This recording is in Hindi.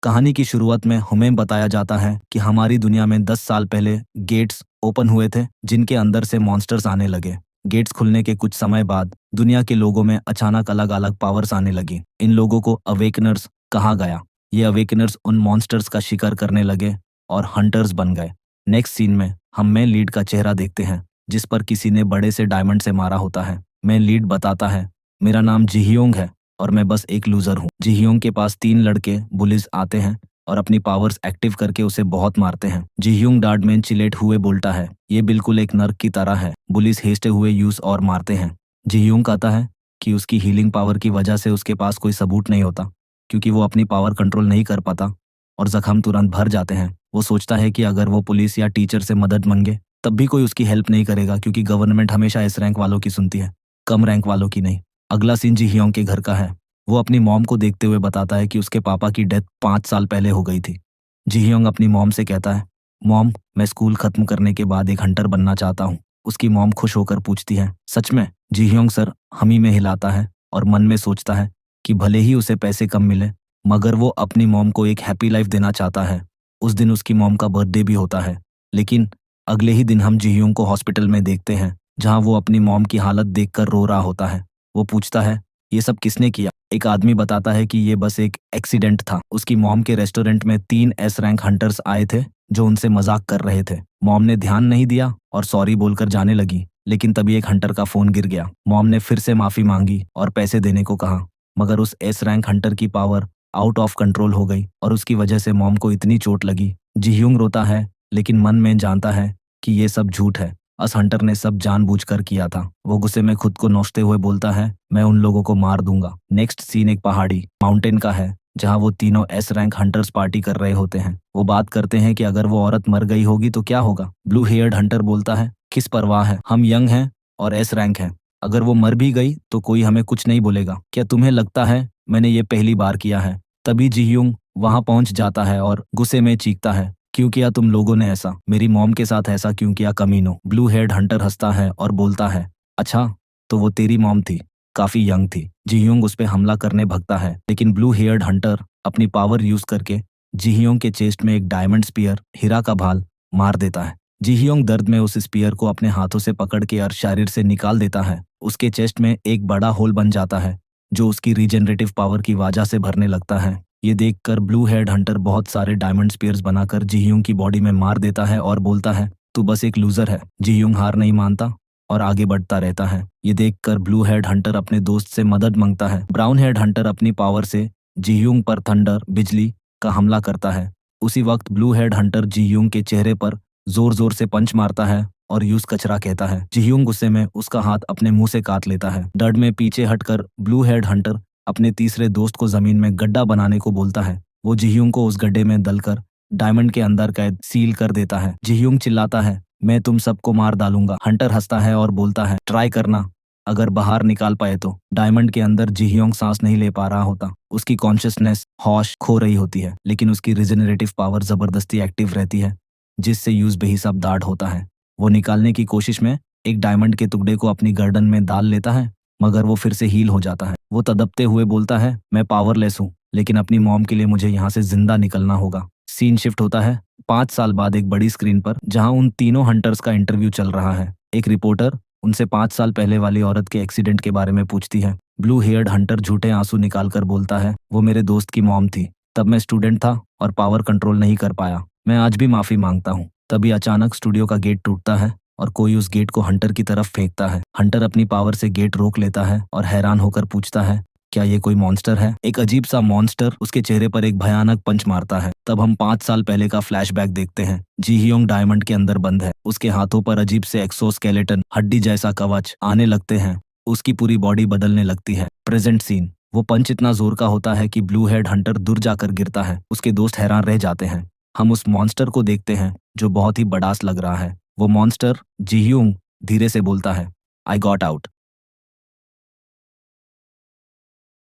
कहानी की शुरुआत में हमें बताया जाता है कि हमारी दुनिया में 10 साल पहले गेट्स ओपन हुए थे जिनके अंदर से मॉन्स्टर्स आने लगे। गेट्स खुलने के कुछ समय बाद दुनिया के लोगों में अचानक अलग अलग पावर्स आने लगी। इन लोगों को अवेकनर्स कहा गया। ये अवेकनर्स उन मॉन्स्टर्स का शिकार करने लगे और हंटर्स बन गए। नेक्स्ट सीन में हम मेन लीड का चेहरा देखते हैं जिस पर किसी ने बड़े से डायमंड से मारा होता है। मेन लीड बताता है, मेरा नाम जिहियोंग है और मैं बस एक लूजर हूँ। जिहियोंग के पास 3 लड़के बुलिस आते हैं और अपनी पावर्स एक्टिव करके उसे बहुत मारते हैं। जिहियोंग डार्ड में चिलेट हुए बोलता है, ये बिल्कुल एक नर्क की तरह है। बुलिस हेस्टे हुए यूज और मारते हैं। जिहियोंग कहता है कि उसकी हीलिंग पावर की वजह से उसके पास कोई सबूत नहीं होता क्योंकि वो अपनी पावर कंट्रोल नहीं कर पाता और जख्म तुरंत भर जाते हैं। वो सोचता है कि अगर वो पुलिस या टीचर से मदद मांगे तब भी कोई उसकी हेल्प नहीं करेगा क्योंकि गवर्नमेंट हमेशा एस रैंक वालों की सुनती है, कम रैंक वालों की नहीं। अगला सीन जिहियोंग के घर का है। वो अपनी मॉम को देखते हुए बताता है कि उसके पापा की डेथ 5 साल पहले हो गई थी। जिहियोंग अपनी मॉम से कहता है, मॉम मैं स्कूल खत्म करने के बाद एक हंटर बनना चाहता हूँ। उसकी मॉम खुश होकर पूछती है, सच में? जिहियोंग सर हमी में हिलाता है और मन में सोचता है कि भले ही उसे पैसे कम मिले मगर वो अपनी मॉम को एक हैप्पी लाइफ देना चाहता है। उस दिन उसकी मॉम का बर्थडे भी होता है। लेकिन अगले ही दिन हम जिहियोंग को हॉस्पिटल में देखते हैं जहाँ वो अपनी मॉम की हालत देखकर रो रहा होता है। वो पूछता है, ये सब किसने किया? एक आदमी बताता है कि ये बस एक एक्सीडेंट था। उसकी मॉम के रेस्टोरेंट में 3 एस रैंक हंटर्स आए थे जो उनसे मजाक कर रहे थे। मॉम ने ध्यान नहीं दिया और सॉरी बोलकर जाने लगी, लेकिन तभी एक हंटर का फोन गिर गया। मॉम ने फिर से माफी मांगी और पैसे देने को कहा मगर उस एस रैंक हंटर की पावर आउट ऑफ कंट्रोल हो गई और उसकी वजह से मॉम को इतनी चोट लगी। जिह्यूंग रोता है लेकिन मन में जानता है कि ये सब झूठ है। अस हंटर ने सब जानबूझकर किया था। वो गुस्से में खुद को नोचते हुए बोलता है, मैं उन लोगों को मार दूंगा। नेक्स्ट सीन एक पहाड़ी माउंटेन का है जहाँ वो तीनों एस रैंक हंटर्स पार्टी कर रहे होते हैं। वो बात करते हैं कि अगर वो औरत मर गई होगी तो क्या होगा। ब्लू हेयर्ड हंटर बोलता है, किस परवाह है, हम यंग हैं और एस रैंक हैं। अगर वो मर भी गई तो कोई हमें कुछ नहीं बोलेगा। क्या तुम्हें लगता है मैंने ये पहली बार किया है? तभी जिह्यूंग वहां पहुंच जाता है और गुस्से में चीखता है, क्यों किया तुम लोगों ने ऐसा? मेरी मॉम के साथ ऐसा क्यों किया कमीनो? ब्लू हेयर्ड हंटर हंसता है और बोलता है, अच्छा तो वो तेरी मॉम थी, काफी यंग थी। जिह्यूंग उस पे हमला करने भगता है लेकिन ब्लू हेयर्ड हंटर अपनी पावर यूज करके जिह्यूंग के चेस्ट में एक डायमंड स्पीयर हीरा का भाल मार देता है। जिह्यूंग दर्द में उस स्पीयर को अपने हाथों से पकड़ के और शरीर से निकाल देता है। उसके चेस्ट में एक बड़ा होल बन जाता है जो उसकी रीजनरेटिव पावर की वजह से भरने लगता है। ये देखकर ब्लू हेड हंटर बहुत सारे डायमंड स्पीयर्स बनाकर जिह्यूंग की बॉडी में मार देता है और बोलता है, तू बस एक लूजर है। जिह्यूंग हार नहीं मानता और आगे बढ़ता रहता है। ये देखकर ब्लू हेड हंटर अपने दोस्त से मदद मांगता है। ब्राउन हेड हंटर अपनी पावर से जिह्यूंग पर थंडर बिजली का हमला करता है। उसी वक्त ब्लू हेड हंटर जिह्यूंग के चेहरे पर जोर जोर से पंच मारता है और यूज कचरा कहता है। जिह्यूंग गुस्से में उसका हाथ अपने मुंह से काट लेता है। डर में पीछे हटकर ब्लू हेड हंटर अपने तीसरे दोस्त को जमीन में गड्ढा बनाने को बोलता है। वो जिह्यूंग को उस गड्ढे में दलकर डायमंड के अंदर कैद सील कर देता है। जिह्यूंग चिल्लाता है, मैं तुम सबको मार डालूंगा। हंटर हंसता है और बोलता है, ट्राई करना, अगर बाहर निकाल पाए तो। डायमंड के अंदर जिह्यूंग सांस नहीं ले पा रहा होता। उसकी कॉन्शियसनेस होश खो रही होती है लेकिन उसकी रिजनरेटिव पावर जबरदस्ती एक्टिव रहती है जिससे यूज बेहिसाब दाढ़ होता है। वो निकालने की कोशिश में एक डायमंड के टुकड़े को अपनी गर्दन में डाल लेता है मगर वो फिर से हील हो जाता है। वो तड़पते हुए बोलता है, मैं पावरलेस हूँ लेकिन अपनी मॉम के लिए मुझे यहाँ से जिंदा निकलना होगा। सीन शिफ्ट होता है 5 साल बाद एक बड़ी स्क्रीन पर जहाँ उन तीनों हंटर्स का इंटरव्यू चल रहा है। एक रिपोर्टर उनसे 5 साल पहले वाली औरत के एक्सीडेंट के बारे में पूछती है। ब्लू हेयर्ड हंटर झूठे आंसू निकालकर बोलता है, वो मेरे दोस्त की मॉम थी। तब मैं स्टूडेंट था और पावर कंट्रोल नहीं कर पाया। मैं आज भी माफी मांगता हूँ। तभी अचानक स्टूडियो का गेट टूटता है और कोई उस गेट को हंटर की तरफ फेंकता है। हंटर अपनी पावर से गेट रोक लेता है और हैरान होकर पूछता है, क्या ये कोई मॉन्स्टर है? एक अजीब सा मॉन्स्टर उसके चेहरे पर एक भयानक पंच मारता है। तब हम 5 साल पहले का फ्लैशबैक देखते हैं। जिह्यूंग डायमंड के अंदर बंद है। उसके हाथों पर अजीब से एक्सोस्केलेटन हड्डी जैसा कवच आने लगते हैं। उसकी पूरी बॉडी बदलने लगती है। प्रेजेंट सीन, वो पंच इतना जोर का होता है कि ब्लू हेड हंटर दूर जाकर गिरता है। उसके दोस्त हैरान रह जाते हैं। हम उस मॉन्स्टर को देखते हैं जो बहुत ही बड़ास लग रहा है। वो मॉन्स्टर जिह्यूंग धीरे से बोलता है, आई गॉट आउट।